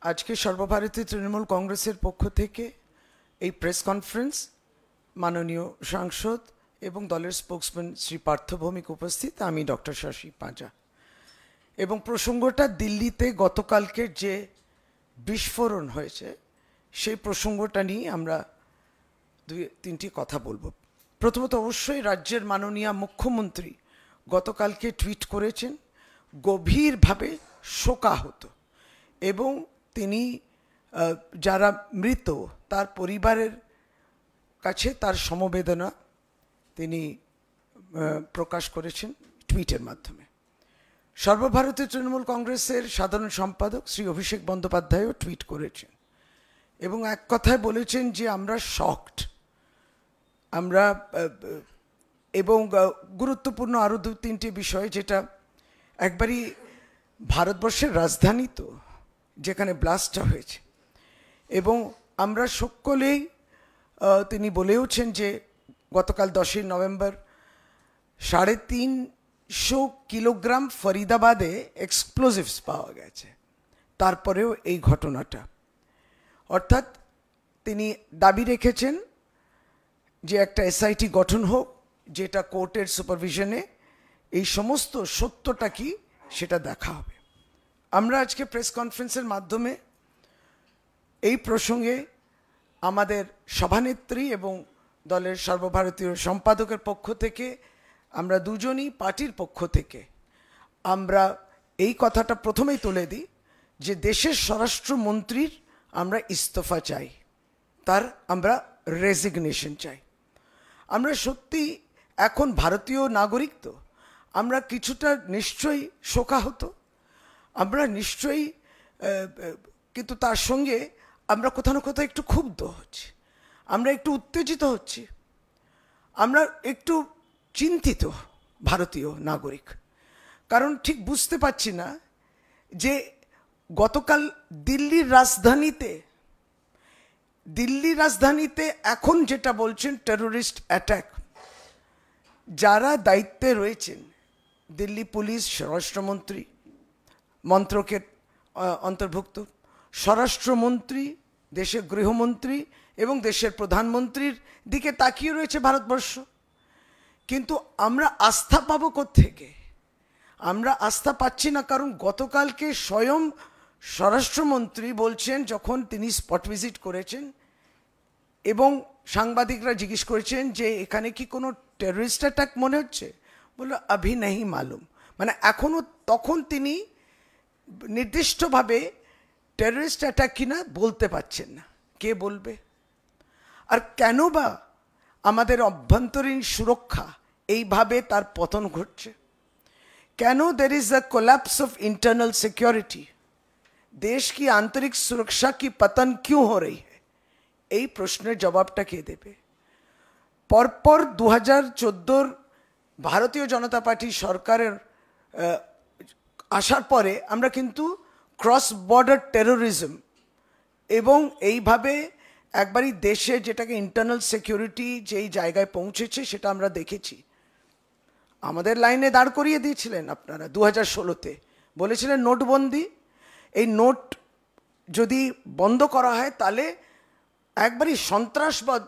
আজকে সর্বভারতীয় তৃণমূল কংগ্রেসের পক্ষ থেকে এই প্রেস কনফারেন্স মাননীয় সাংসদ এবং দলের স্পোকসম্যান শ্রী পার্থ ভৌমিক উপস্থিত, আমি ডক্টর শশী পাঁজা। এবং প্রসঙ্গটা দিল্লিতে গতকালকে যে বিস্ফোরণ হয়েছে সেই প্রসঙ্গটা নিয়ে আমরা তিনটি কথা বলবো। প্রথমত অবশ্যই রাজ্যের মাননীয় মুখ্যমন্ত্রী গতকালকে টুইট করেছেন গভীরভাবে শোকাহত, এবং তিনি যারা মৃত তার পরিবারের কাছে তার সমবেদনা তিনি প্রকাশ করেছেন টুইটের মাধ্যমে। সর্বভারতীয় তৃণমূল কংগ্রেসের সাধারণ সম্পাদক শ্রী অভিষেক বন্দ্যোপাধ্যায়ও টুইট করেছেন এবং এক কথায় বলেছেন যে আমরা শকড, আমরা এবং গুরুত্বপূর্ণ আরও দু তিনটি বিষয়, যেটা একবারই ভারতবর্ষের রাজধানী তো যেখানে ব্লাস্টটা হয়েছে, এবং আমরা সকলেই তিনি বলেওছেন যে গতকাল 10ই নভেম্বর 350 কিলোগ্রাম ফরিদাবাদে এক্সপ্লোজিভস পাওয়া গেছে, তারপরেও এই ঘটনাটা। অর্থাৎ তিনি দাবি রেখেছেন যে একটা এসআইটি গঠন হোক, যেটা কোর্টের সুপারভিশনে এই সমস্ত সত্যটা কি সেটা দেখা হবে। আমরা আজকে প্রেস কনফারেন্সের মাধ্যমে এই প্রসঙ্গে আমাদের সভানেত্রী এবং দলের সর্বভারতীয় সম্পাদকের পক্ষ থেকে আমরা দুজনই পার্টির পক্ষ থেকে আমরা এই কথাটা প্রথমেই তুলে দিই যে দেশের স্বরাষ্ট্রমন্ত্রীর আমরা ইস্তফা চাই, তার আমরা রেজিগনেশন চাই। আমরা সত্যি এখন ভারতীয় নাগরিক তো আমরা কিছুটা নিশ্চয়ই শোকাহত, আমরা নিশ্চয়ই, কিন্তু তার সঙ্গে আমরা কোথাও না কোথাও একটু ক্ষুব্ধ হচ্ছি, আমরা একটু উত্তেজিত হচ্ছি, আমরা একটু চিন্তিত ভারতীয় নাগরিক। কারণ ঠিক বুঝতে পারছি না যে গতকাল দিল্লির রাজধানীতে এখন যেটা বলছেন টেরোরিস্ট অ্যাটাক, যারা দায়িত্বে রয়েছেন দিল্লি পুলিশ, স্বরাষ্ট্রমন্ত্রী মন্ত্রকের অন্তর্ভুক্ত স্বরাষ্ট্রমন্ত্রী, দেশের গৃহমন্ত্রী এবং দেশের প্রধানমন্ত্রীর দিকে তাকিয়ে রয়েছে ভারতবর্ষ। কিন্তু আমরা আস্থা পাবো কোত্থেকে? আমরা আস্থা পাচ্ছি না, কারণ গতকালকে স্বয়ং স্বরাষ্ট্রমন্ত্রী বলছেন, যখন তিনি স্পট ভিজিট করেছেন এবং সাংবাদিকরা জিজ্ঞেস করেছেন যে এখানে কি কোনো টেররিস্ট অ্যাটাক মনে হচ্ছে, বললো আভি নেই মালুম। মানে এখনও, তখন তিনি নির্দিষ্টভাবে টেররিস্ট অ্যাটাক কিনা বলতে পারছেন না। কে বলবে? আর কেন বা আমাদের অভ্যন্তরীণ সুরক্ষা এইভাবে তার পতন ঘটছে? কেন there is a collapse of internal security? देश की आंतरिक सुरक्षा की पतन क्यों हो रही है? এই প্রশ্নের জবাবটা কে দেবে? পরপর 2014 ভারতীয় জনতা পার্টি সরকারের আসার পরে আমরা কিন্তু ক্রস বর্ডার টেরোরিজম এবং এইভাবে একবারই দেশে যেটাকে ইন্টারনাল সিকিউরিটি যেই জায়গায় পৌঁছেছে সেটা আমরা দেখেছি। আমাদের লাইনে দাঁড় করিয়ে দিয়েছিলেন আপনারা 2016-তে, বলেছিলেন নোটবন্দি, এই নোট যদি বন্ধ করা হয় তাহলে একবারই সন্ত্রাসবাদ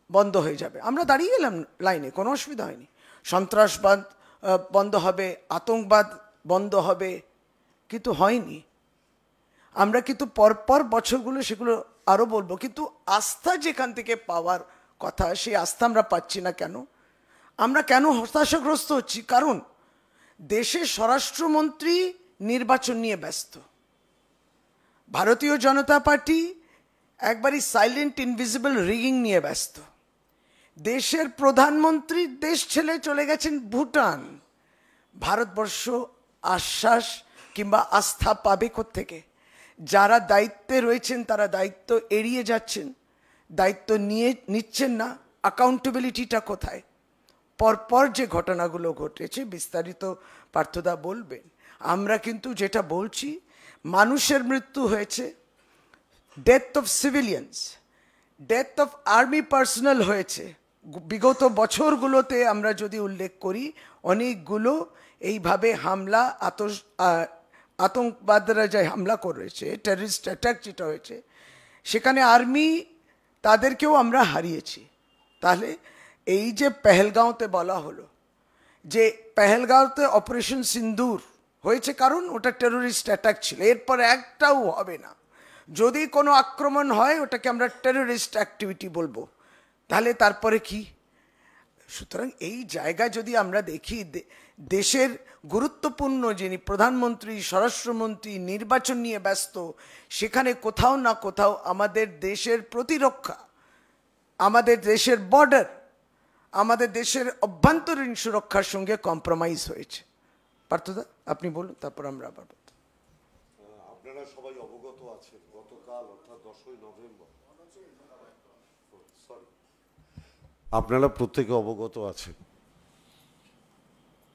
বন্ধ হয়ে যাবে। আমরা দাঁড়িয়ে গেলাম লাইনে, কোনো অসুবিধা হয়নি। সন্ত্রাসবাদ বন্ধ হবে, আতঙ্কবাদ বন্ধ হবে, কিন্তু হয়নি। আমরা কিন্তু পরপর বছরগুলো সেগুলো আরও বলবো, কিন্তু আস্থা যেখান থেকে পাওয়ার কথা সেই আস্থা আমরা পাচ্ছি না। কেন আমরা কেন হতাশাগ্রস্ত হচ্ছি? কারণ দেশের স্বরাষ্ট্রমন্ত্রী নির্বাচন নিয়ে ব্যস্ত, ভারতীয় জনতা পার্টি একবারই সাইলেন্ট ইনভিজিবল রিগিং নিয়ে ব্যস্ত, দেশের প্রধানমন্ত্রী দেশ ছেড়ে চলে গেছেন ভুটান। ভারতবর্ষ আশ্বাস কিংবা আস্থা পাবে কোত্থেকে? যারা দায়িত্বে রয়েছেন তারা দায়িত্ব এড়িয়ে যাচ্ছেন, দায়িত্ব নিচ্ছেন না। অ্যাকাউন্টেবিলিটিটা কোথায়? পরপর যে ঘটনাগুলো ঘটেছে বিস্তারিত পার্থদা বলবেন। আমরা কিন্তু যেটা বলছি, মানুষের মৃত্যু হয়েছে, death of civilians, death of army personal হয়েছে। বিগত বছরগুলোতে আমরা যদি উল্লেখ করি, অনেকগুলো এইভাবে হামলা, আতঙ্কবাদীরা যে হামলা করেছে, টেররিস্ট অ্যাটাক যেটা হয়েছে, সেখানে আর্মি তাদেরকেও আমরা হারিয়েছি। তাহলে এই যে পেহেলগাঁওতে বলা হলো যে পেহেলগাঁওতে অপারেশন সিন্দুর হয়েছে, কারণ ওটা টেররিস্ট অ্যাটাক ছিল, এরপর একটাও হবে না। যদি কোনো আক্রমণ হয় ওটাকে আমরা টেররিস্ট অ্যাক্টিভিটি বলবো, তাহলে তারপরে কি? সুতরাং এই জায়গায় যদি আমরা দেখি, দেশের গুরুত্বপূর্ণ যিনি প্রধানমন্ত্রী, স্বরাষ্ট্রমন্ত্রী নির্বাচন নিয়ে ব্যস্ত, সেখানে কোথাও না কোথাও আমাদের দেশের প্রতিরক্ষা, আমাদের দেশের বর্ডার, আমাদের দেশের অভ্যন্তরীণ সুরক্ষার সঙ্গে কম্প্রোমাইজ হয়েছে। পার্থদা আপনি বলুন, তারপর আমরা আবার বলব। আপনারা সবাই অবগত আছেন, গতকাল অর্থাৎ 10ই নভেম্বর, আপনারা প্রত্যেকে অবগত আছেন,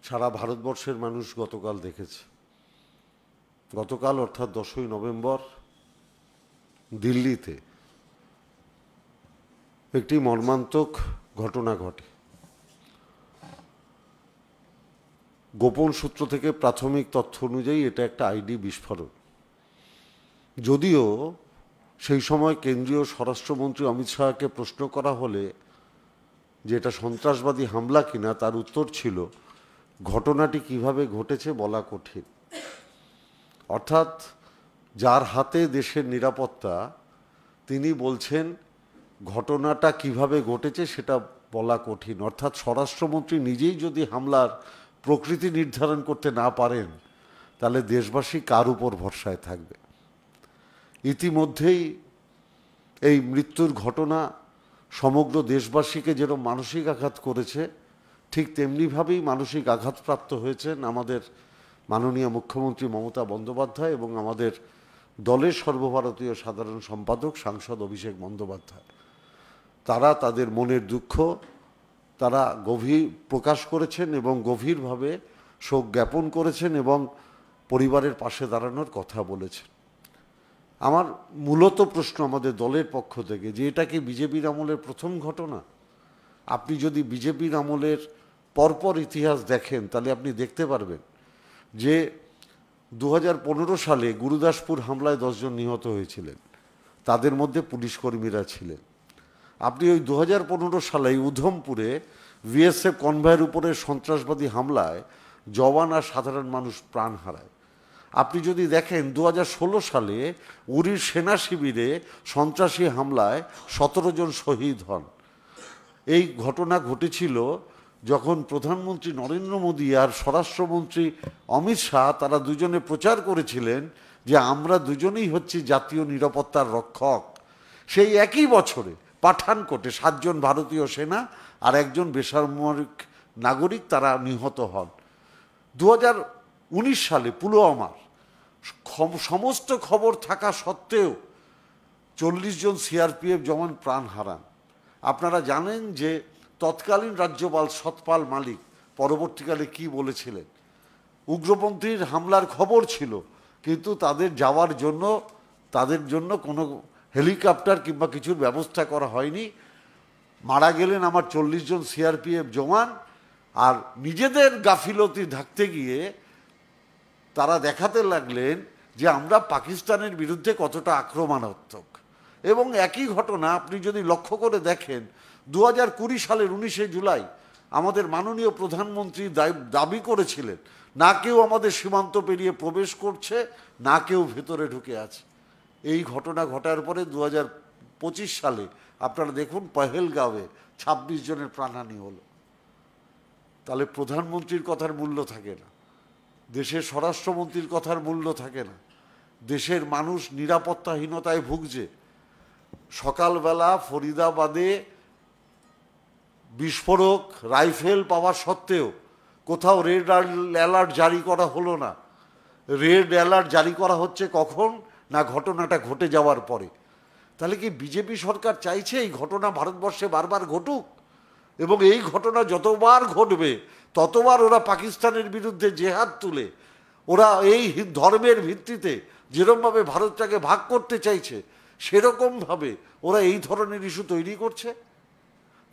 সারা ভারতবর্ষের মানুষ গতকাল দেখেছে, গতকাল অর্থাৎ 10ই নভেম্বর দিল্লিতে একটি মর্মান্তক ঘটনা ঘটে। গোপন সূত্র থেকে প্রাথমিক তথ্য অনুযায়ী এটা একটা আইডি বিস্ফোরণ। যদিও সেই সময় কেন্দ্রীয় স্বরাষ্ট্রমন্ত্রী অমিত শাহকে প্রশ্ন করা হলে যে এটা সন্ত্রাসবাদী হামলা কিনা, তার উত্তর ছিল ঘটনাটি কিভাবে ঘটেছে বলা কঠিন। অর্থাৎ যার হাতে দেশের নিরাপত্তা তিনি বলছেন ঘটনাটা কিভাবে ঘটেছে সেটা বলা কঠিন। অর্থাৎ স্বরাষ্ট্রমন্ত্রী নিজেই যদি হামলার প্রকৃতি নির্ধারণ করতে না পারেন, তাহলে দেশবাসী কার উপর ভরসায় থাকবে? ইতিমধ্যেই এই মৃত্যুর ঘটনা সমগ্র দেশবাসীকে যেরকম মানসিক আঘাত করেছে, ঠিক তেমনিভাবেই মানসিক আঘাতপ্রাপ্ত হয়েছেন আমাদের মাননীয় মুখ্যমন্ত্রী মমতা বন্দ্যোপাধ্যায় এবং আমাদের দলের সর্বভারতীয় সাধারণ সম্পাদক সাংসদ অভিষেক বন্দ্যোপাধ্যায়। তারা তাদের মনের দুঃখ তারা গভীর প্রকাশ করেছেন এবং গভীরভাবে শোক জ্ঞাপন করেছেন এবং পরিবারের পাশে দাঁড়ানোর কথা বলেছেন। আমার মূলত প্রশ্ন আমাদের দলের পক্ষ থেকে, যে এটা কি বিজেপির আমলের প্রথম ঘটনা? আপনি যদি বিজেপির আমলের পরপর ইতিহাস দেখেন, তাহলে আপনি দেখতে পারবেন যে 2015 সালে গুরুদাসপুর হামলায় 10 জন নিহত হয়েছিলেন, তাদের মধ্যে পুলিশ কর্মীরা ছিলেন। আপনি ওই 2015 সালে উধমপুরে বিএসএফ কনভয়ের উপরে সন্ত্রাসবাদী হামলায় জওয়ান আর সাধারণ মানুষ প্রাণ হারায়। আপনি যদি দেখেন 2016 সালে উরির সেনা শিবিরে সন্ত্রাসী হামলায় 17 জন শহীদ হন। এই ঘটনা ঘটেছিল যখন প্রধানমন্ত্রী নরেন্দ্র মোদী আর স্বরাষ্ট্রমন্ত্রী অমিত শাহ তারা দুজনে প্রচার করেছিলেন যে আমরা দুজনেই হচ্ছি জাতীয় নিরাপত্তার রক্ষক। সেই একই বছরে পাঠানকোটে 7 জন ভারতীয় সেনা আর 1 জন বেসামরিক নাগরিক তারা নিহত হন। 2019 সালে পুলওয়ামার সমস্ত খবর থাকা সত্ত্বেও 40 জন সিআরপিএফ জওয়ান প্রাণ হারান। আপনারা জানেন যে তৎকালীন রাজ্যপাল সতপাল মালিক পরবর্তীকালে কি বলেছিলেন? উগ্রপন্থীর হামলার খবর ছিল, কিন্তু তাদের জন্য কোনো হেলিকপ্টার কিংবা কিছুর ব্যবস্থা করা হয়নি। মারা গেলেন আমার 40 জন সিআরপিএফ জওয়ান। আর নিজেদের গাফিলতি ঢাকতে গিয়ে তারা দেখাতে লাগলেন যে আমরা পাকিস্তানের বিরুদ্ধে কতটা আক্রমণাত্মক। এবং একই ঘটনা আপনি যদি লক্ষ্য করে দেখেন, 2020 সালের 19শে জুলাই আমাদের মাননীয় প্রধানমন্ত্রী দাবি করেছিলেন না কেউ আমাদের সীমান্ত পেরিয়ে প্রবেশ করছে, না কেউ ভেতরে ঢুকে আছে। এই ঘটনা ঘটার পরে 2025 সালে আপনারা দেখুন পহেলগাঁওয়ে 26 জনের প্রাণহানি হলো। তাহলে প্রধানমন্ত্রীর কথার মূল্য থাকে না, দেশের স্বরাষ্ট্রমন্ত্রীর কথার মূল্য থাকে না, দেশের মানুষ নিরাপত্তাহীনতায় ভুগছে। সকালবেলা ফরিদাবাদে বিস্ফোরক রাইফেল পাওয়া সত্ত্বেও কোথাও রেড অ্যালার্ট জারি করা হলো না। রেড অ্যালার্ট জারি করা হচ্ছে কখন? না ঘটনাটা ঘটে যাওয়ার পরে। তাহলে কি বিজেপি সরকার চাইছে এই ঘটনা ভারতবর্ষে বারবার ঘটুক? এবং এই ঘটনা যতবার ঘটবে ততবার ওরা পাকিস্তানের বিরুদ্ধে জেহাদ তুলে, ওরা এই ধর্মের ভিত্তিতে যেরকমভাবে ভারতটাকে ভাগ করতে চাইছে, সেরকমভাবে ওরা এই ধরনের ইস্যু তৈরি করছে।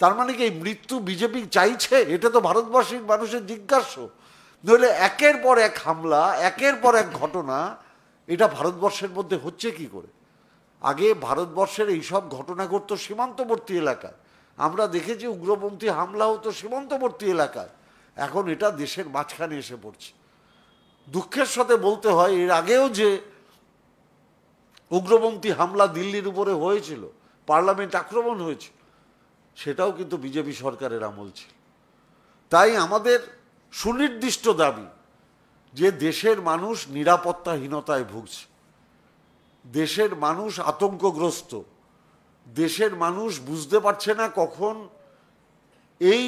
তার মানে কি এই মৃত্যু বিজেপি চাইছে? এটা তো ভারতবর্ষের মানুষের জিজ্ঞাসা। নইলে একের পর এক হামলা, একের পর এক ঘটনা, এটা ভারতবর্ষের মধ্যে হচ্ছে কি করে? আগে ভারতবর্ষের এইসব ঘটনা ঘটতো সীমান্তবর্তী এলাকায়, আমরা দেখেছি উগ্রপন্থী হামলা হতো সীমান্তবর্তী এলাকায়, এখন এটা দেশের মাঝখানে এসে পড়ছে। দুঃখের সাথে বলতে হয়, এর আগেও যে উগ্রপন্থী হামলা দিল্লির উপরে হয়েছিল, পার্লামেন্ট আক্রমণ হয়েছিল, সেটাও কিন্তু বিজেপি সরকারের আমল ছিল। তাই আমাদের সুনির্দিষ্ট দাবি যে দেশের মানুষ নিরাপত্তাহীনতায় ভুগছে, দেশের মানুষ আতঙ্কগ্রস্ত, দেশের মানুষ বুঝতে পারছে না কখন এই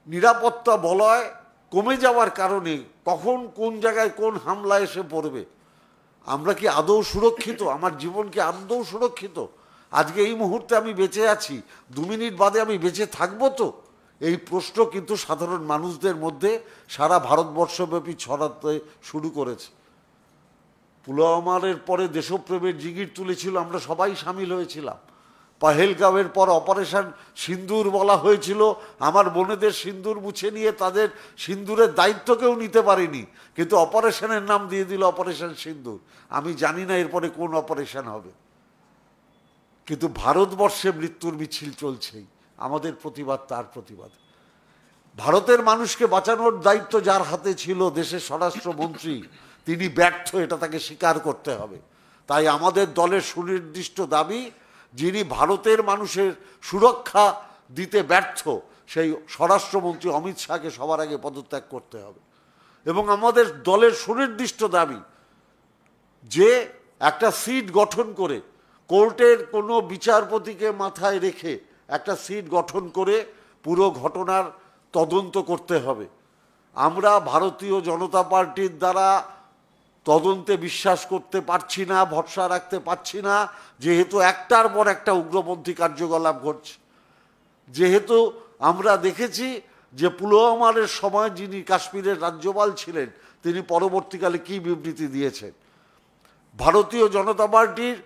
নিরাপত্তা বলয় কমে যাওয়ার কারণে কখন কোন জায়গায় কোন হামলা এসে পড়বে। আমরা কি আদৌ সুরক্ষিত? আমার জীবন কি আদৌ সুরক্ষিত? আজকে এই মুহূর্তে আমি বেঁচে আছি, 2 মিনিট বাদে আমি বেঁচে থাকবো তো? এই প্রশ্ন কিন্তু সাধারণ মানুষদের মধ্যে সারা ভারতবর্ষব্যাপী ছড়াতে শুরু করেছে। পুলওয়ামার পরে দেশপ্রেমের জিগির তুলেছিল, আমরা সবাই সামিল হয়েছিলাম। পহেলগাঁওয়ের পর অপারেশন সিন্দুর বলা হয়েছিল, আমার বোনেদের সিন্দুর মুছে নিয়ে তাদের সিন্দুরের দায়িত্ব কেউ নিতে পারেনি, কিন্তু অপারেশনের নাম দিয়ে দিল অপারেশন সিন্দুর। আমি জানি না এরপরে কোন অপারেশন হবে, কিন্তু ভারতবর্ষে মৃত্যুর মিছিল চলছেই। আমাদের প্রতিবাদ তার প্রতিবাদ। ভারতের মানুষকে বাঁচানোর দায়িত্ব যার হাতে ছিল, দেশের স্বরাষ্ট্রমন্ত্রী, তিনি ব্যর্থ, এটা তাকে স্বীকার করতে হবে। তাই আমাদের দলের সুনির্দিষ্ট দাবি, যিনি ভারতের মানুষের সুরক্ষা দিতে ব্যর্থ, সেই স্বরাষ্ট্রমন্ত্রী অমিত শাহকে সবার আগে পদত্যাগ করতে হবে। এবং আমাদের দলের সুনির্দিষ্ট দাবি যে একটা সিট গঠন করে, কোর্টের কোনো বিচারপতিকে মাথায় রেখে একটা সিট গঠন করে পুরো ঘটনার তদন্ত করতে হবে। আমরা ভারতীয় জনতা পার্টির দ্বারা তদন্তে বিশ্বাস করতে পারছি না, ভরসা রাখতে পারছি না, যেহেতু একটার পর একটা উগ্রপন্থী কার্যকলাপ ঘটছে। যেহেতু আমরা দেখেছি যে পুলওয়ামার সময় যিনি কাশ্মীরের রাজ্যপাল ছিলেন, তিনি পরবর্তীকালে কি বিবৃতি দিয়েছেন। ভারতীয় জনতা পার্টির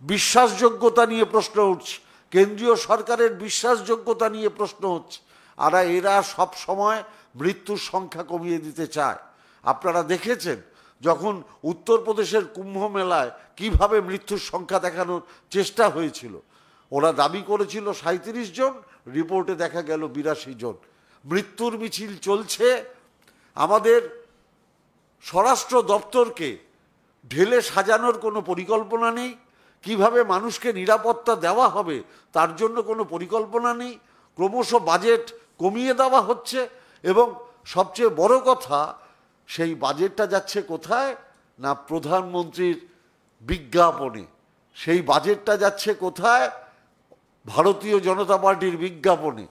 বিশ্বাসযোগ্যতা নিয়ে প্রশ্ন উঠছে, কেন্দ্রীয় সরকারের বিশ্বাসযোগ্যতা নিয়ে প্রশ্ন হচ্ছে। আর এরা সব সময় মৃত্যুর সংখ্যা কমিয়ে দিতে চায়। আপনারা দেখেছেন যখন উত্তরপ্রদেশের কুম্ভ মেলায় কিভাবে মৃত্যুর সংখ্যা দেখানোর চেষ্টা হয়েছিল। ওরা দাবি করেছিল 37 জন, রিপোর্টে দেখা গেল 82 জন। মৃত্যুর মিছিল চলছে। আমাদের স্বরাষ্ট্র দপ্তরকে ঢেলে সাজানোর কোনো পরিকল্পনা নেই, কিভাবে মানুষকে নিরাপত্তা দেওয়া হবে তার জন্য কোনো পরিকল্পনা নেই। ক্রমশ বাজেট কমিয়ে দেওয়া হচ্ছে, এবং সবচেয়ে বড় কথা, সেই বাজেটটা যাচ্ছে কোথায় না প্রধানমন্ত্রীর বিজ্ঞাপনে। সেই বাজেটটা যাচ্ছে কোথায়? ভারতীয় জনতা পার্টির বিজ্ঞাপনে।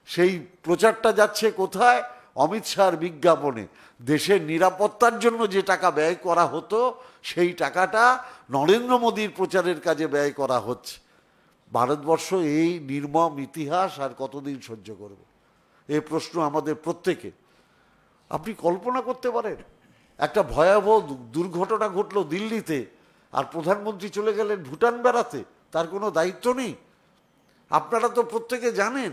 সেই প্রচারটা যাচ্ছে কোথায়? অমিত শাহর বিজ্ঞাপনে। দেশের নিরাপত্তার জন্য যে টাকা ব্যয় করা হতো, সেই টাকাটা নরেন্দ্র মোদীর প্রচারের কাজে ব্যয় করা হচ্ছে। ভারতবর্ষ এই নির্মম ইতিহাস আর কতদিন সহ্য করবে? এই প্রশ্ন আমাদের প্রত্যেকে। আপনি কল্পনা করতে পারেন একটা ভয়াবহ দুর্ঘটনা ঘটলো দিল্লিতে, আর প্রধানমন্ত্রী চলে গেলেন ভুটান বেড়াতে, তার কোনো দায়িত্ব নেই? আপনারা তো প্রত্যেকে জানেন,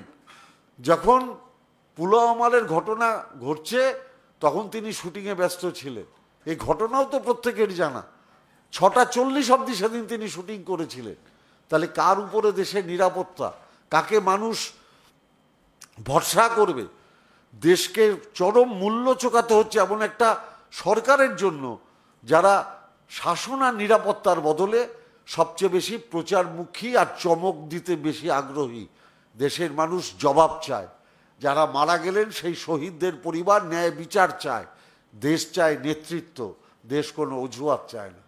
যখন পুলওয়ামার ঘটনা ঘটছে তখন তিনি শুটিংয়ে ব্যস্ত ছিলেন। এই ঘটনাও তো প্রত্যেকের জানা। 6:40 অবধি সেদিন তিনি শুটিং করেছিলেন। তাহলে কার উপরে দেশের নিরাপত্তা? কাকে মানুষ ভরসা করবে? দেশকে চরম মূল্য চোকাতে হচ্ছে এমন একটা সরকারের জন্য যারা শাসন আর নিরাপত্তার বদলে সবচেয়ে বেশি প্রচারমুখী আর চমক দিতে বেশি আগ্রহী। দেশের মানুষ জবাব চায়। যারা মারা গেলেন সেই শহীদদের পরিবার ন্যায় বিচার চায়। দেশ চায় নেতৃত্ব, দেশ কোনো অজুহাত চায় না।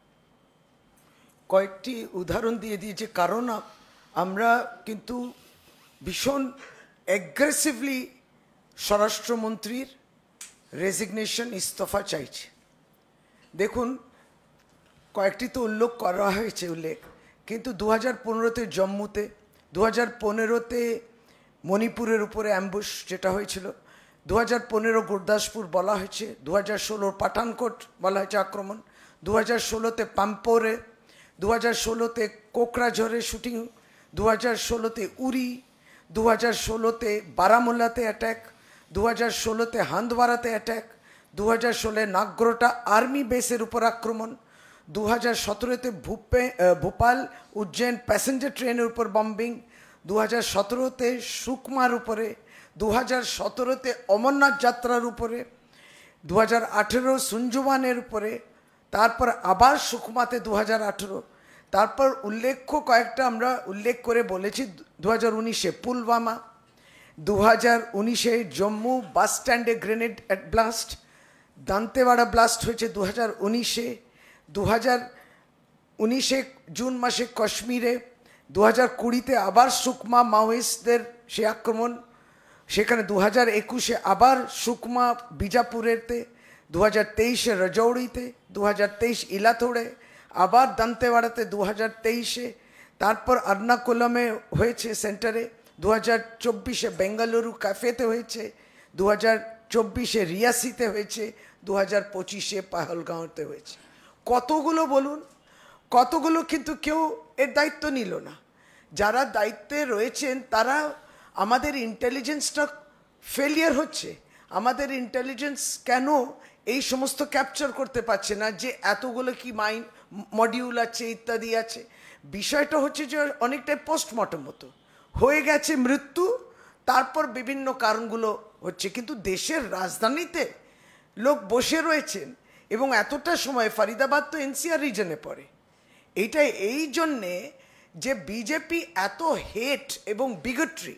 কয়েকটি উদাহরণ দিয়ে দিয়েছে, কারণ আমরা কিন্তু ভীষণ অ্যাগ্রেসিভলি স্বরাষ্ট্রমন্ত্রীর রেজিগনেশন, ইস্তফা চাইছে। দেখুন, কয়েকটি তো উল্লেখ করা হয়েছে, কিন্তু 2015-তে জম্মুতে, 2015-তে মণিপুরের উপরে অ্যাম্বুশ যেটা হয়েছিল, 2015 গুরদাসপুর বলা হয়েছে, 2016 পাঠানকোট বলা হয়েছে আক্রমণ, 2016-তে পাম্পোরে, 2016-তে কোকরাঝড়ে শুটিং, 2016-তে উরি, 2016-তে বারামুল্লাতে অ্যাট্যাক, 2016-তে হান্দওয়ারাতে অ্যাট্যাক, 2016 নাগরোটা আর্মি বেসের উপর আক্রমণ, 2017-তে ভোপাল উজ্জৈন প্যাসেঞ্জার ট্রেনের উপর বম্বিং, 2017-তে সুকমার উপরে, 2017-তে অমরনাথ যাত্রার উপরে, 2018 সুঞ্জুবানের উপরে, তারপর আবার সুকমাতে 2018, তারপর উল্লেখ্য কয়েকটা আমরা উল্লেখ করে বলেছি 2019-এ পুলওয়ামা, 2019-এ জম্মু বাস স্ট্যান্ডে গ্রেনেড ব্লাস্ট, দান্তেওয়াড়া ব্লাস্ট হয়েছে 2019-এ, 2019-এ জুন মাসে কাশ্মীরে, 2020-তে আবার সুকমা মাওয়িস্টদের সে আক্রমণ, সেখানে 2021-এ আবার সুকমা বিজাপুরেতে, 2023-এ রাজৌরিতে, 2023 ইলাথোড়ে, আবার দান্তেওয়াড়াতে 2023-এ, তারপর আর্নাকুলামে হয়েছে সেন্টারে, 2024-এ বেঙ্গালুরু ক্যাফেতে হয়েছে, 2024-এ রিয়াসিতে হয়েছে, 2025-এ পাহলগাঁওতে হয়েছে। কতগুলো বলুন, কতগুলো, কিন্তু কেউ এর দায়িত্ব নিল না। যারা দায়িত্বে রয়েছেন তারা, আমাদের ইন্টেলিজেন্সটা ফেলিয়ার হচ্ছে। আমাদের ইন্টেলিজেন্স কেন এই সমস্ত ক্যাপচার করতে পারছে না যে এতগুলো কি মাইন্ড মডিউল আছে ইত্যাদি আছে। বিষয়টা হচ্ছে যে অনেকটাই পোস্টমর্টম মতো হয়ে গেছে, মৃত্যু, তারপর বিভিন্ন কারণগুলো হচ্ছে, কিন্তু দেশের রাজধানীতে লোক বসে রয়েছেন এবং এতটা সময়, ফরিদাবাদ তো এনসিআর রিজনে পড়ে। এইটাই এই জন্যে যে বিজেপি এত হেট এবং বিগট্রি,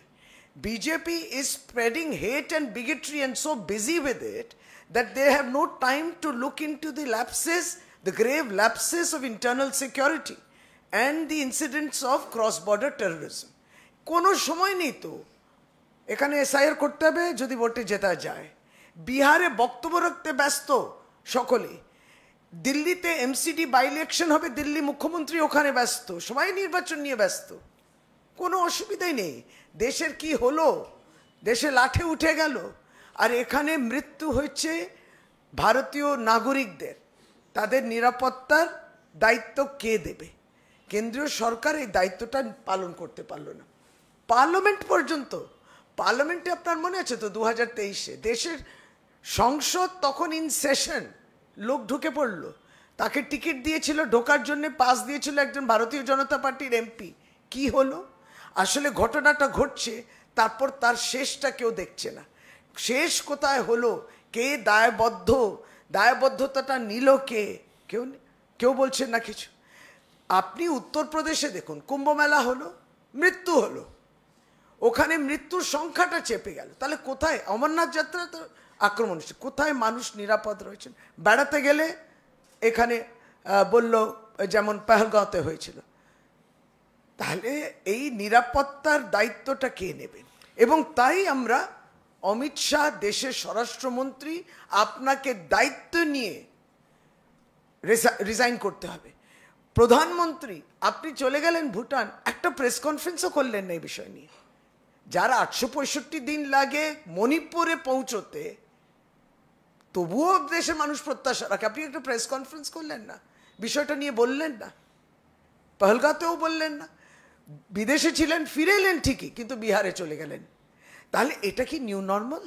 BJP is spreading hate and bigotry and so busy with it that they have no time to look into the lapses, the grave lapses of internal security and the incidents of cross-border terrorism. কোনো সময় নেই তো, এখানে SIR করতে হবে যদি ভোটে জেতা যায়। বিহারে বক্তব্য রাখতে ব্যস্ত সকলে, দিল্লিতে এমসিডি বাই ইলেকশন হবে, দিল্লি মুখ্যমন্ত্রী ওখানে ব্যস্ত, সবাই নির্বাচন নিয়ে ব্যস্ত, কোনো অসুবিধাই নেই। দেশের কি হলো, দেশে লাঠে উঠে গেল, আর এখানে মৃত্যু হচ্ছে ভারতীয় নাগরিকদের। তাদের নিরাপত্তার দায়িত্ব কে দেবে? কেন্দ্রীয় সরকার এই দায়িত্বটা পালন করতে পারলো না। পার্লামেন্ট পর্যন্ত, পার্লামেন্টে আপনার মনে আছে তো 2023-এ দেশের সংসদ তখন ইন সেশন, লোক ঢুকে পড়লো, তাকে টিকিট দিয়েছিল ঢোকার জন্য, পাস দিয়েছিল একজন ভারতীয় জনতা পার্টির এমপি। কি হলো? আসলে ঘটনাটা ঘটছে, তারপর তার শেষটা কেউ দেখছে না। শেষ কোথায় হলো, কে দায়বদ্ধ, দায়বদ্ধতাটা নিল কে, কেউ বলছেন না কিছু। আপনি উত্তরপ্রদেশে দেখুন, কুম্ভ মেলা হলো, মৃত্যু হলো, ওখানে মৃত্যুর সংখ্যাটা চেপে গেল। তাহলে কোথায় অমরনাথ যাত্রা তো আক্রমণ হচ্ছে, কোথায় মানুষ নিরাপদ রয়েছেন? বেড়াতে গেলে এখানে বলল যেমন পেহেলগাঁওতে হয়েছিল। তাহলে এই নিরাপত্তার দায়িত্বটা কে নেবেন? এবং তাই আমরা, অমিত শাহ দেশের স্বরাষ্ট্রমন্ত্রী, আপনাকে দায়িত্ব নিয়ে রিজাইন করতে হবে। প্রধানমন্ত্রী আপনি চলে গেলেন ভুটান, একটা প্রেস কনফারেন্সও করলেন না এই বিষয় নিয়ে। যারা 865 দিন লাগে মণিপুরে পৌঁছতে, তবুও দেশের মানুষ প্রত্যাশা রাখে, আপনি একটা প্রেস কনফারেন্স করলেন না, বিষয়টা নিয়ে বললেন না, পহলগাঁওতেও বললেন না। বিদেশে ছিলেন, ফিরে এলেন ঠিকই, কিন্তু বিহারে চলে গেলেন। তাহলে এটা কি নিউ নর্মাল?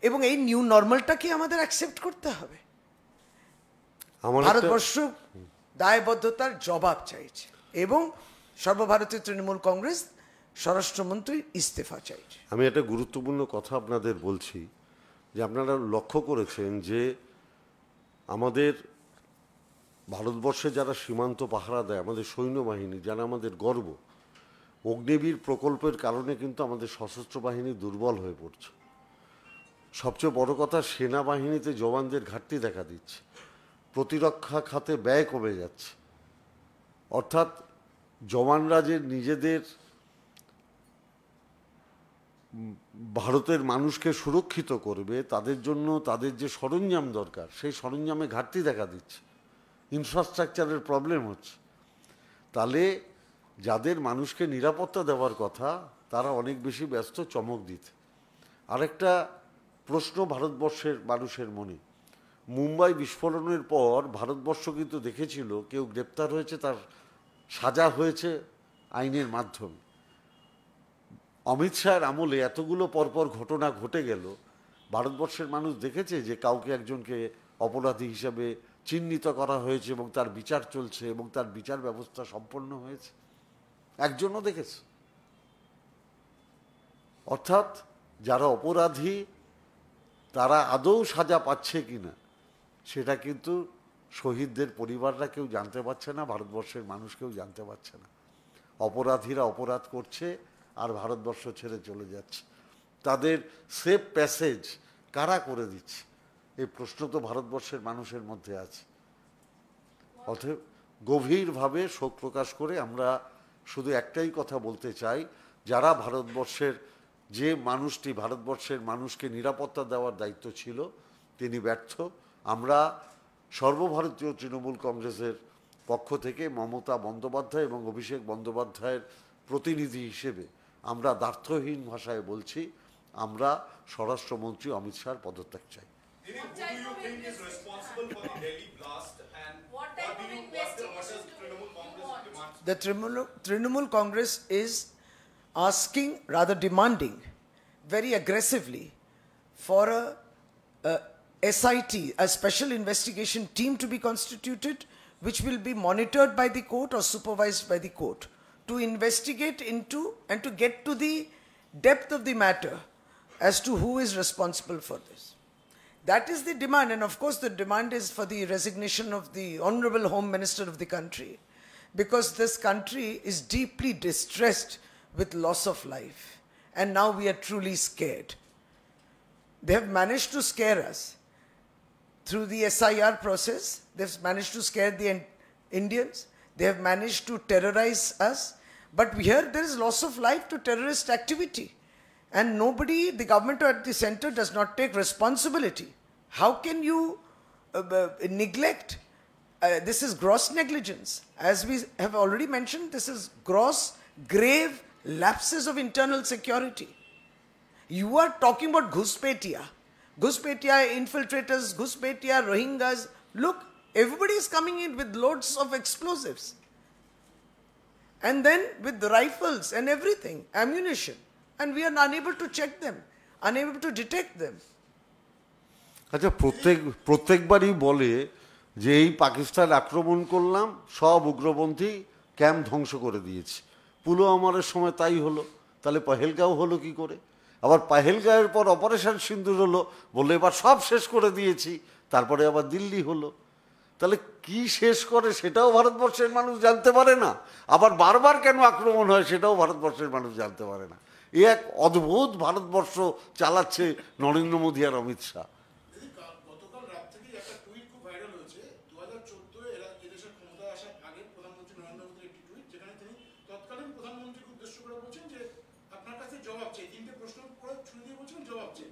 এবং এই নিউ নর্মালটাকে আমাদের অ্যাকসেপ্ট করতে হবে। ভারতবর্ষ দায়বদ্ধতার জবাব চাইছে এবং সর্বভারতীয় তৃণমূল কংগ্রেস স্বরাষ্ট্রমন্ত্রীর ইস্তফা চাইছে। আমি একটা গুরুত্বপূর্ণ কথা আপনাদের বলছি, যে আপনারা লক্ষ্য করেছেন যে আমাদের ভারতবর্ষে যারা সীমান্ত পাহারা দেয়, আমাদের সৈন্যবাহিনী, যারা আমাদের গর্ব, অগ্নিবীর প্রকল্পের কারণে কিন্তু আমাদের সশস্ত্র বাহিনী দুর্বল হয়ে পড়ছে। সবচেয়ে বড় কথা, সেনাবাহিনীতে জওয়ানদের ঘাটতি দেখা দিচ্ছে, প্রতিরক্ষা খাতে ব্যয় কমে যাচ্ছে। অর্থাৎ জওয়ানরা যে নিজেদের ভারতের মানুষকে সুরক্ষিত করবে, তাদের জন্য তাদের যে সরঞ্জাম দরকার, সেই সরঞ্জামে ঘাটতি দেখা দিচ্ছে, ইনফ্রাস্ট্রাকচারের প্রবলেম হচ্ছে। তাহলে যাদের মানুষকে নিরাপত্তা দেওয়ার কথা, তারা অনেক বেশি ব্যস্ত চমক দিতে। আরেকটা প্রশ্ন ভারতবর্ষের মানুষের মনে, মুম্বাই বিস্ফোরণের পর ভারতবর্ষ কিন্তু দেখেছিল কেউ গ্রেপ্তার হয়েছে, তার সাজা হয়েছে আইনের মাধ্যমে। অমিত শাহের আমলে এতগুলো পরপর ঘটনা ঘটে গেল, ভারতবর্ষের মানুষ দেখেছে যে কাউকে একজনকে অপরাধী হিসাবে চিহ্নিত করা হয়েছে এবং তার বিচার চলছে এবং তার বিচার ব্যবস্থা সম্পন্ন হয়েছে? একজনও দেখেছে? অর্থাৎ যারা অপরাধী তারা আদৌ সাজা পাচ্ছে কিনা সেটা কিন্তু শহীদদের পরিবাররা কেউ জানতে পারছে না, ভারতবর্ষের মানুষ কেউ জানতে পারছে না। অপরাধীরা অপরাধ করছে আর ভারতবর্ষ ছেড়ে চলে যাচ্ছে। তাদের সেফ প্যাসেজ কারা করে দিচ্ছে এই প্রশ্ন তো ভারতবর্ষের মানুষের মধ্যে আছে। অতএব গভীরভাবে শোক প্রকাশ করে আমরা শুধু একটাই কথা বলতে চাই, যারা ভারতবর্ষের যে মানুষটি ভারতবর্ষের মানুষকে নিরাপত্তা দেওয়ার দায়িত্ব ছিল তিনি ব্যর্থ। আমরা সর্বভারতীয় তৃণমূল কংগ্রেসের পক্ষ থেকে মমতা বন্দ্যোপাধ্যায় এবং অভিষেক বন্দ্যোপাধ্যায়ের প্রতিনিধি হিসেবে আমরা দ্ব্যর্থহীন ভাষায় বলছি, আমরা স্বরাষ্ট্রমন্ত্রী অমিত শাহর পদত্যাগ চাই। What do you think is responsible for the Delhi blast, and what does Trinamool Congress demand? The Trinamool Congress is asking, rather demanding, very aggressively for a SIT, a special investigation team to be constituted, which will be monitored by the court or supervised by the court, to investigate into and to get to the depth of the matter as to who is responsible for this. That is the demand, and of course the demand is for the resignation of the Honorable Home Minister of the country, because this country is deeply distressed with loss of life, and now we are truly scared. They have managed to scare us through the SIR process. They've managed to scare the Indians. They have managed to terrorize us. But here there is loss of life to terrorist activity. And nobody, the government at the center does not take responsibility. How can you neglect? This is gross negligence. As we have already mentioned, this is gross, grave lapses of internal security. You are talking about Ghuspetia. Ghuspetia infiltrators, Ghuspetia Rohingyas. Look, everybody is coming in with loads of explosives. And then with the rifles and everything, ammunition. And we are unable to check them, unable to detect them. আচ্ছা, প্রত্যেকবারই বলে যে এই পাকিস্তান আক্রমণ করলাম, সব উগ্রপন্থী camp ধ্বংস করে দিয়েছি। পুলওয়ামার সময় তাই হলো, তাহলে পহেলগাঁও হলো কি করে? আবার পহেলগাঁওয়ের পর অপারেশন সিন্দুর হলো, বললে এবার সব শেষ করে দিয়েছি, তারপরে আবার দিল্লি হলো। তাহলে কি শেষ করে সেটাও ভারতবর্ষের মানুষ জানতে পারে না, আবার বারবার কেন আক্রমণ হয় সেটাও ভারতবর্ষের মানুষ জানতে পারে না। এ এক অদ্ভুত ভারতবর্ষ চালাচ্ছে নরেন্দ্র মোদী আর অমিত শাহ। গতকাল রাত থেকেই একটা টুইট খুব ভাইরাল হয়েছে। 2014 এদেশের ক্ষমতায় আসার আগে প্রধানমন্ত্রী নরেন্দ্র মোদীর একটি টুইট, যেখানে তিনি তৎকালীন প্রধানমন্ত্রীকে উদ্দেশ্য করে বলছেন যে আপনার কাছে জবাব চাই, 3টে প্রশ্ন করে ছুড়ে দিয়ে বলছেন জবাব চাই।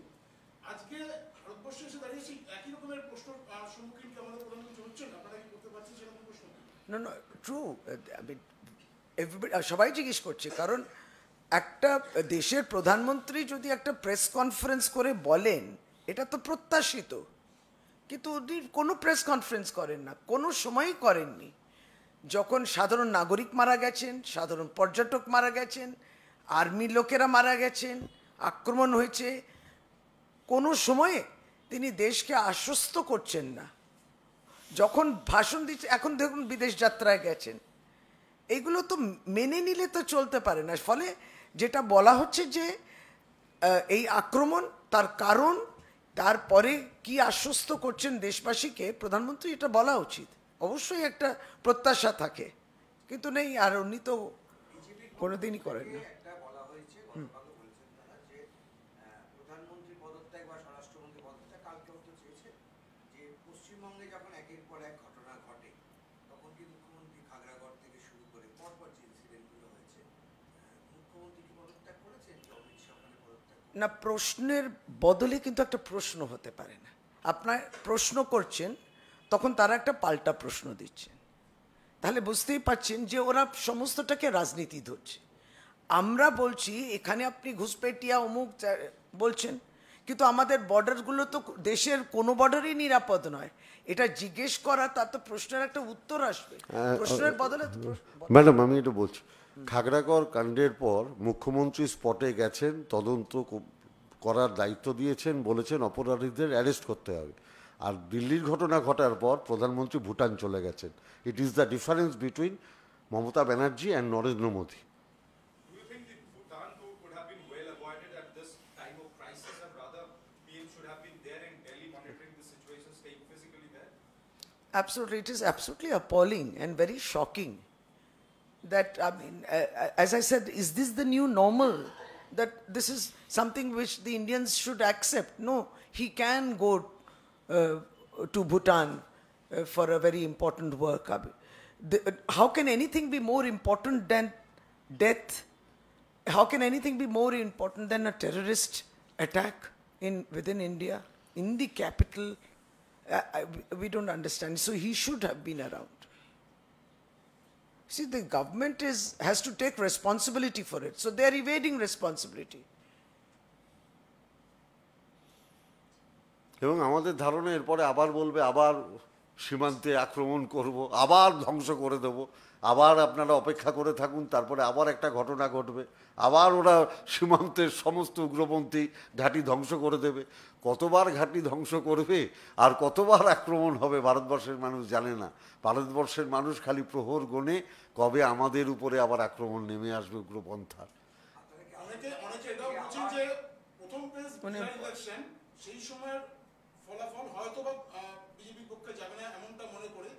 আজকে ভারতবর্ষে এসে দাঁড়িয়েছি একই রকমের প্রশ্ন সম্মুখীন কি আমাদের প্রধানমন্ত্রী হচ্ছেন? আপনারা কি করতে পারছেন সেরকম প্রশ্ন? No, true. I mean, everybody, সবাই জিজ্ঞেস করছে, কারণ একটা দেশের প্রধানমন্ত্রী যদি একটা প্রেস কনফারেন্স করে বলেন এটা তো প্রত্যাশিত, কিন্তু উনি কোনো প্রেস কনফারেন্স করেন না, কোনো সময়ই করেননি। যখন সাধারণ নাগরিক মারা গেছেন, সাধারণ পর্যটক মারা গেছেন, আর্মি লোকেরা মারা গেছেন, আক্রমণ হয়েছে, কোনো সময়ে তিনি দেশকে আশ্বস্ত করছেন না। যখন ভাষণ দিচ্ছে, এখন দেখুন বিদেশ যাত্রায় গেছেন, এইগুলো তো মেনে নিলে তো চলতে পারে না। ফলে যেটা বলা হচ্ছে যে এই আক্রমণ, তার কারণ, তারপরে কি আশ্বস্ত করছেন দেশবাসীকে প্রধানমন্ত্রী, এটা বলা উচিত। অবশ্যই একটা প্রত্যাশা থাকে, কিন্তু নেই, আর উনি তো কোনোদিনই করেন না। প্রধানমন্ত্রী পদত্যাগ বা স্বরাষ্ট্রমন্ত্রী পদত্যাগ কালকে হতে চেয়েছে যে পশ্চিমবঙ্গে যখন একের পর এক ঘটনা ঘটে, তখন কি মুখ্যমন্ত্রী খাগড়াগড় থেকে শুরু করে পরপর যে ইনসিডেন্টগুলো হয়েছে, মুখ্যমন্ত্রী কি পদত্যাগ করেছেন, অমিত শাহ পদত্যাগ? না, প্রশ্নের বদলে কিন্তু একটা প্রশ্ন হতে পারে না। আপনার প্রশ্ন করছেন, তখন তারা একটা পাল্টা প্রশ্ন দিচ্ছেন, তাহলে বুঝতেই পারছেন যে ওরা সমস্তটাকে রাজনীতি ধরছে। আমরা বলছি এখানে আপনি ঘুষপেটিয়া অমুক বলছেন, কিন্তু আমাদের বর্ডারগুলো তো দেশের কোনো বর্ডারই নিরাপদ নয়। এটা জিজ্ঞেস করা, তার তো প্রশ্নের একটা উত্তর আসবে, প্রশ্নের বদলে। ম্যাডাম, আমি এটা বলছি, খাগড়াগড় কাণ্ডের পর মুখ্যমন্ত্রী স্পটে গেছেন তদন্ত করার দায়িত্ব দিয়েছেন, বলেছেন অপরাধীদের অ্যারেস্ট করতে হবে। আর দিল্লির ঘটনা ঘটার পর প্রধানমন্ত্রী ভুটান চলে গেছেন। It is the difference between Mamata Banerjee and Narendra Modi. Do you think the Bhutan tour could have been well avoided at this time of crisis, and rather PM should have been there in Delhi monitoring the situation, staying physically there? Absolutely, it is absolutely appalling and very shocking that, I mean, as I said, is this the new normal? That this is something which the Indians should accept? No, he can go to Bhutan for a very important work. I mean, how can anything be more important than death? How can anything be more important than a terrorist attack within India, in the capital? We don't understand. So he should have been around. See, the government has to take responsibility for it. So they are evading responsibility. এবং আমাদের ধারণা এরপরে আবার বলবে আবার সীমান্তে আক্রমণ করব, আবার ধ্বংস করে দেব, আবার আপনারা অপেক্ষা করে থাকুন, তারপরে আবার একটা ঘটনা ঘটবে, আবার ওরা সীমান্তের সমস্ত উগ্রপন্থী ঘাঁটি ধ্বংস করে দেবে। কতবার ঘাঁটি ধ্বংস করবে আর কতবার আক্রমণ হবে ভারতবর্ষের মানুষ জানে না। ভারতবর্ষের মানুষ খালি প্রহর গণে কবে আমাদের উপরে আবার আক্রমণ নেমে আসবে উগ্রপন্থা। অনেকে এটাও বলছেন যে প্রথম ফেজ ইলেকশন সেই সময়ের ফলাফল হয়তো বা বিজেপির পক্ষে যাবে না এমনটা মনে করে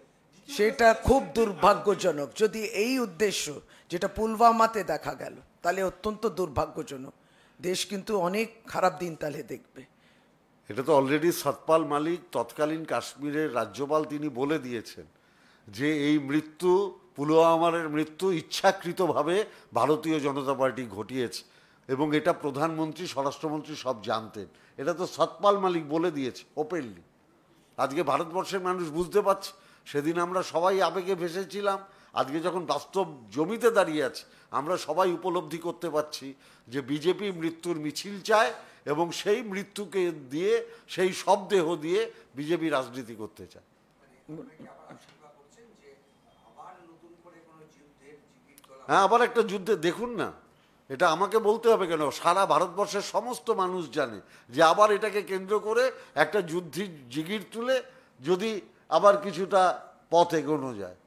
সেটা খুব দুর্ভাগ্যজনক। যদি এই উদ্দেশ্য যেটা পুলওয়ামাতে দেখা গেল, তাহলে অত্যন্ত দুর্ভাগ্যজনক। দেশ কিন্তু অনেক খারাপ দিন তাহলে দেখবে। এটা তো অলরেডি সতপাল মালিক তৎকালীন কাশ্মীরের রাজ্যপাল তিনি বলে দিয়েছেন যে এই মৃত্যু, পুলওয়ামার মৃত্যু ইচ্ছাকৃতভাবে ভারতীয় জনতা পার্টি ঘটিয়েছে এবং এটা প্রধানমন্ত্রী, স্বরাষ্ট্রমন্ত্রী সব জানতেন। এটা তো সতপাল মালিক বলে দিয়েছে ওপেনলি। আজকে ভারতবর্ষের মানুষ বুঝতে পারছে। সেদিন আমরা সবাই আবেগে ভেসেছিলাম, আজকে যখন বাস্তব জমিতে দাঁড়িয়ে আছে আমরা সবাই উপলব্ধি করতে পারছি যে বিজেপি মৃত্যুর মিছিল চায় এবং সেই মৃত্যুকে দিয়ে, সেই সব দেহ দিয়ে বিজেপি রাজনীতি করতে চায়। হ্যাঁ, আবার একটা যুদ্ধে দেখুন না, এটা আমাকে বলতে হবে কেন, সারা ভারতবর্ষের সমস্ত মানুষ জানে যে আবার এটাকে কেন্দ্র করে একটা যুদ্ধের জিগির তুলে যদি আবার কিছুটা পথ এগোনো যায়।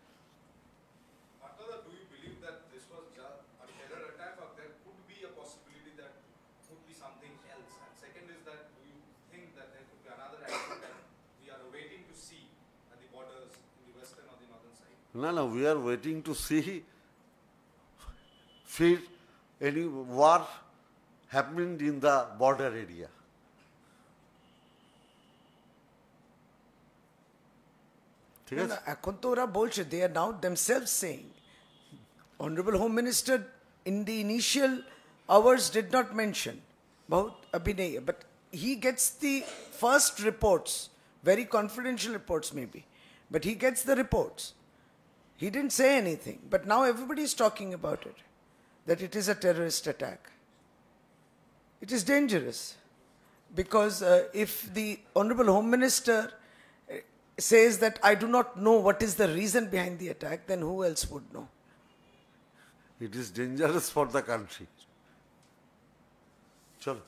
Partha, do you believe that this was just a terror attack, or there could be a possibility that could be something else? And second is that do you think that there could be another action that we are waiting to see at the borders in the western or the northern side? No, we are waiting to see any war happening in the border area. ঠিক আছে? এখন তো ওরা বলছে, they are now themselves saying, Honorable Home Minister in the initial hours did not mention about Abhinay, but he gets the first reports, very confidential reports maybe, but he gets the reports. He didn't say anything, but now everybody is talking about it, that it is a terrorist attack. It is dangerous because if the Honorable Home Minister says that I do not know what is the reason behind the attack, then who else would know? It is dangerous for the country. চলো।